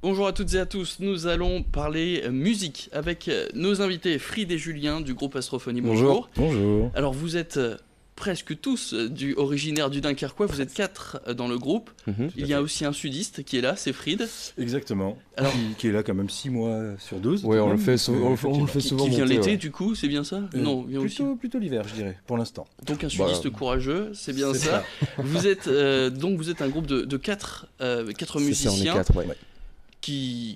Bonjour à toutes et à tous, nous allons parler musique avec nos invités Fried et Julien du groupe Astrophonie. Bonjour. Bonjour. Alors vous êtes presque tous originaires du Dunkerquois, vous êtes 4 dans le groupe. Il y a aussi un sudiste qui est là, c'est Fried. Exactement. Alors, qui est là quand même 6 mois sur 12. Ouais, on le fait, souvent souvent qui vient monter, l'été ouais. du coup, c'est bien ça Non, vient aussi. Plutôt l'hiver, je dirais, pour l'instant. Donc un sudiste courageux, c'est bien C'est ça. Vous êtes un groupe de 4 C'est ça, on est musiciens. 4, ouais.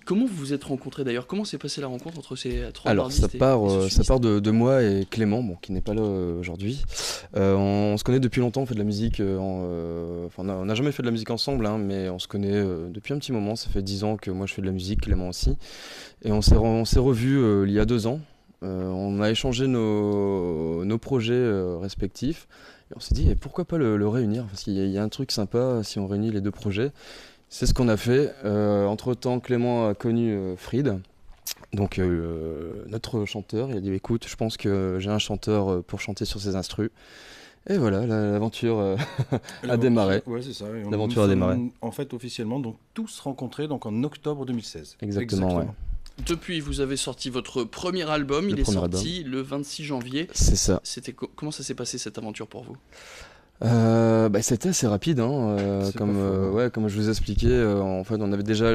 Comment vous vous êtes rencontrés d'ailleurs? Comment s'est passée la rencontre entre ces 3 Alors, ça part de moi et Clément, bon, qui n'est pas là aujourd'hui. On se connaît depuis longtemps, on fait de la musique. On n'a jamais fait de la musique ensemble, hein, mais on se connaît depuis un petit moment. Ça fait 10 ans que moi je fais de la musique, Clément aussi. Et on s'est revus il y a 2 ans. On a échangé nos projets respectifs. Et on s'est dit, pourquoi pas le réunir? Parce qu'il y a un truc sympa si on réunit les 2 projets. C'est ce qu'on a fait. Entre-temps, Clément a connu Fried, donc notre chanteur. Il a dit écoute, je pense que j'ai un chanteur pour chanter sur ces instrus. Et voilà, l'aventure a démarré. Ouais, c'est ça. Et L'aventure a démarré. En fait, officiellement, donc tous rencontrés donc en octobre 2016. Exactement. Ouais. Depuis, vous avez sorti votre premier album. Il est sorti le 26 janvier. C'est ça. Comment ça s'est passé cette aventure pour vous? C'était assez rapide, hein, comme je vous expliquais. En fait, on avait déjà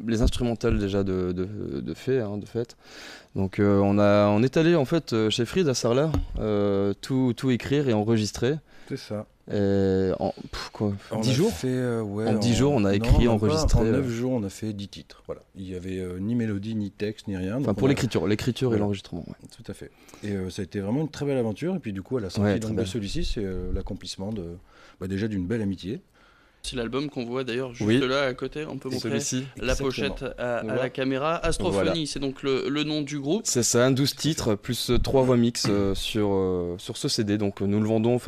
les instrumentales déjà de fait. Donc, on est allé en fait chez Fried à Sarlat, tout écrire et enregistrer. C'est ça. Et en 10 jours En 10 jours, on a écrit, enregistré. En 9 jours, on a fait 10 titres. Voilà. Il n'y avait ni mélodie, ni texte, ni rien. Enfin, pour l'écriture et l'enregistrement. Ouais. Tout à fait. Et ça a été vraiment une très belle aventure. Et puis, du coup, à la sortie de celui-ci, c'est l'accomplissement déjà d'une belle amitié. C'est l'album qu'on voit d'ailleurs juste là à côté. On peut montrer la pochette à la caméra. Astrophonie, c'est donc le nom du groupe. C'est ça, 12 titres plus 3 voix mix sur ce CD. Donc nous le vendons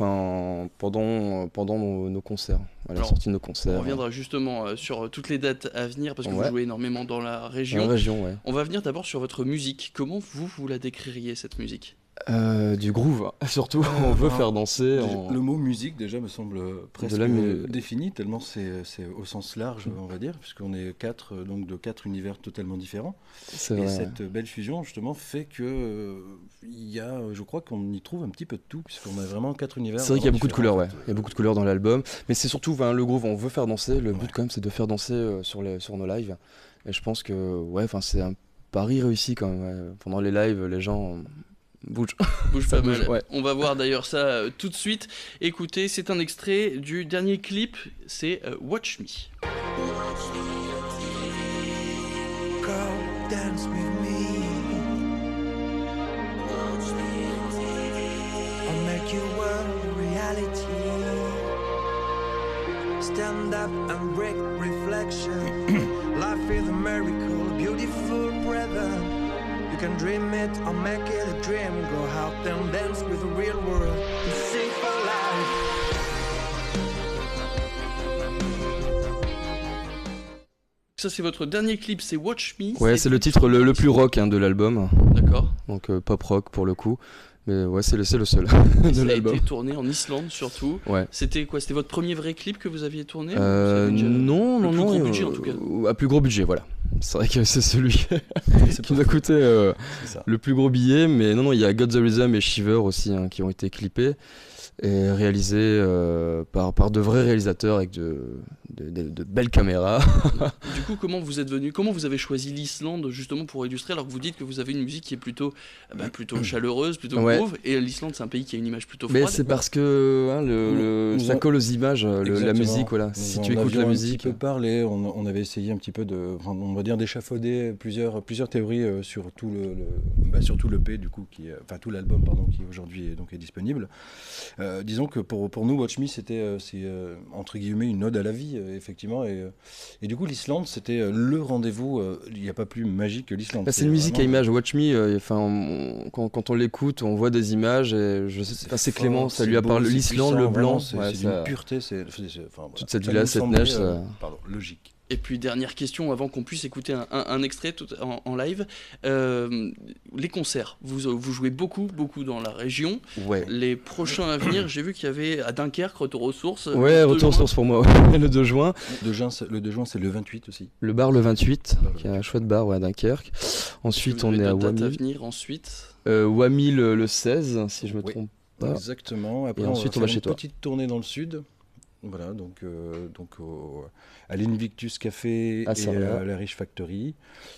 pendant nos concerts, à la sortie de nos concerts. On reviendra justement sur toutes les dates à venir parce que vous jouez énormément dans la région. Ouais. On va venir d'abord sur votre musique. Comment vous la décririez cette musique? Du groove, surtout, on veut faire danser. Le mot musique déjà me semble presque défini, tellement c'est au sens large, on va dire, puisqu'on est 4, donc de 4 univers totalement différents. Cette belle fusion, justement, fait que je crois qu'on y trouve un petit peu de tout, puisqu'on a vraiment 4 univers. C'est vrai qu'il y a beaucoup de couleurs, Il y a beaucoup de couleurs dans l'album, mais c'est surtout le groove, on veut faire danser. Le but, quand même, c'est de faire danser sur nos lives. Et je pense que, c'est un pari réussi quand même. Ouais. Pendant les lives, les gens bouge pas mal. Ouais. On va voir d'ailleurs ça tout de suite. Écoutez, c'est un extrait du dernier clip, c'est Watch Me. Come dance with me. I'll make your world a reality. Stand up and break reflection. Life is a miracle, a beautiful present. You can dream it or make it a dream. Go out and dance with the real world and sing for life. Ça c'est votre dernier clip, c'est Watch Me. Ouais, c'est le titre le plus rock de l'album. D'accord. Donc pop rock pour le coup. Mais ouais, c'est le seul de l'album. Ça a été tourné en Islande surtout. Ouais. C'était quoi? C'était votre premier vrai clip que vous aviez tourné? Non. Plus gros budget en tout cas. À plus gros budget, voilà. C'est vrai que c'est celui qui nous a coûté le plus gros billet. Mais non, il y a God the Rhythm et Shiver aussi qui ont été clippés et réalisés par de vrais réalisateurs avec de belles caméras. Du coup, comment vous avez choisi l'Islande justement pour illustrer, alors que vous dites que vous avez une musique qui est plutôt chaleureuse, plutôt groove, et l'Islande c'est un pays qui a une image plutôt froide. Mais c'est parce que ça colle aux images, la musique, voilà. Si tu écoutes la musique. Un petit peu parlé, on avait essayé un petit peu d'échafauder plusieurs théories sur tout surtout l'EP du coup, tout l'album qui aujourd'hui est disponible. Disons que pour nous, Watch Me, c'est entre guillemets une ode à la vie, effectivement. Et du coup, l'Islande, c'était le rendez-vous. Il n'y a pas plus magique que l'Islande. C'est une musique à images. Watch Me, quand on l'écoute, on voit des images. Et c'est Clément, ça lui a parlé. L'Islande, le blanc. C'est d'une pureté. Toute cette villa, cette neige. Logique. Et puis dernière question avant qu'on puisse écouter un extrait en live. Les concerts, vous jouez beaucoup dans la région. Ouais. Les prochains à venir, j'ai vu qu'il y avait à Dunkerque, Retour aux sources. Ouais, Retour aux sources pour moi, le 2 juin. Le 2 juin, c'est le 28 aussi. Le bar le 28, qui est un chouette bar à Dunkerque. Ensuite, on est à Wami. Wami. Venir ensuite. Wami le 16, si je me trompe pas. Exactement. Après, et ensuite, on va chez toi. Une petite tournée dans le sud. Voilà, donc à l'Invictus Café à et à la Rich Factory.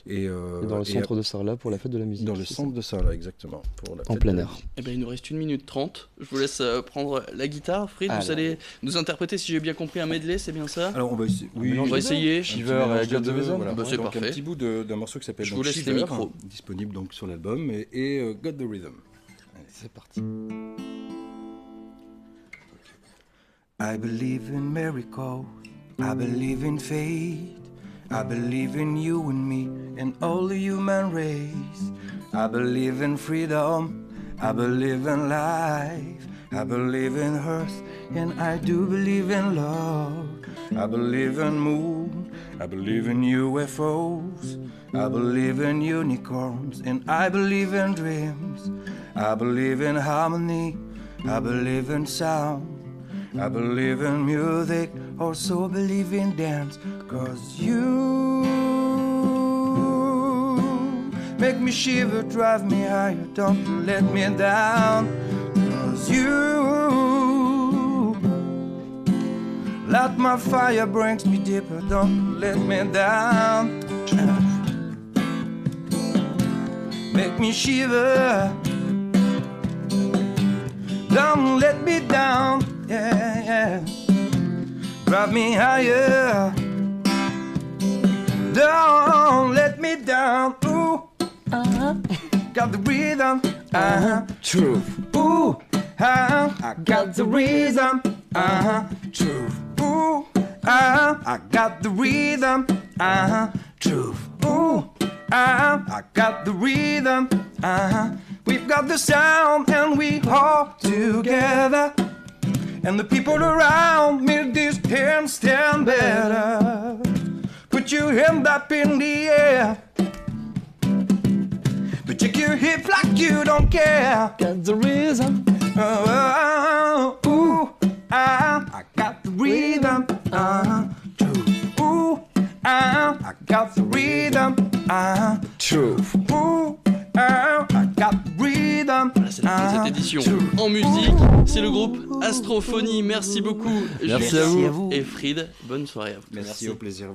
Et dans le centre de Sarlat pour la fête de la musique. Dans le centre de Sarlat, exactement. En plein air. Eh ben, il nous reste 1 minute 30. Je vous laisse prendre la guitare. Fred, vous allez nous interpréter, si j'ai bien compris, un medley, c'est bien ça? Alors on va essayer. Oui, on va essayer. Shiver et God the Rhythm. Voilà. Bah, c'est donc parfait. Un petit bout d'un morceau qui s'appelle Shiver, les micros, disponible donc sur l'album, et God the Rhythm. Allez, c'est parti. I believe in miracles, I believe in fate, I believe in you and me and all the human race. I believe in freedom, I believe in life, I believe in earth, and I do believe in love. I believe in moon, I believe in UFOs, I believe in unicorns, and I believe in dreams. I believe in harmony, I believe in sound, I believe in music, also believe in dance. 'Cause you make me shiver, drive me higher, don't let me down. 'Cause you light my fire, brings me deeper, don't let me down. Make me shiver, don't let me down. Yeah, yeah. Drive me higher, don't let me down. Ooh, got the rhythm, truth. Ooh, I got the rhythm, truth. Ooh, I got the rhythm, truth. Ooh, I got the rhythm, we've got the sound and we all together. And the people around me, these hands stand better. Put your hand up in the air, but shake your hips like you don't care. Got the rhythm. Ooh, I got the rhythm. Ooh, I got the rhythm. Truth. Ooh, I got the rhythm. Voilà, c'est la fin de cette édition en musique. C'est le groupe Astrophonie. Merci beaucoup. Merci à vous. Et Fried, bonne soirée à vous. Merci, au plaisir.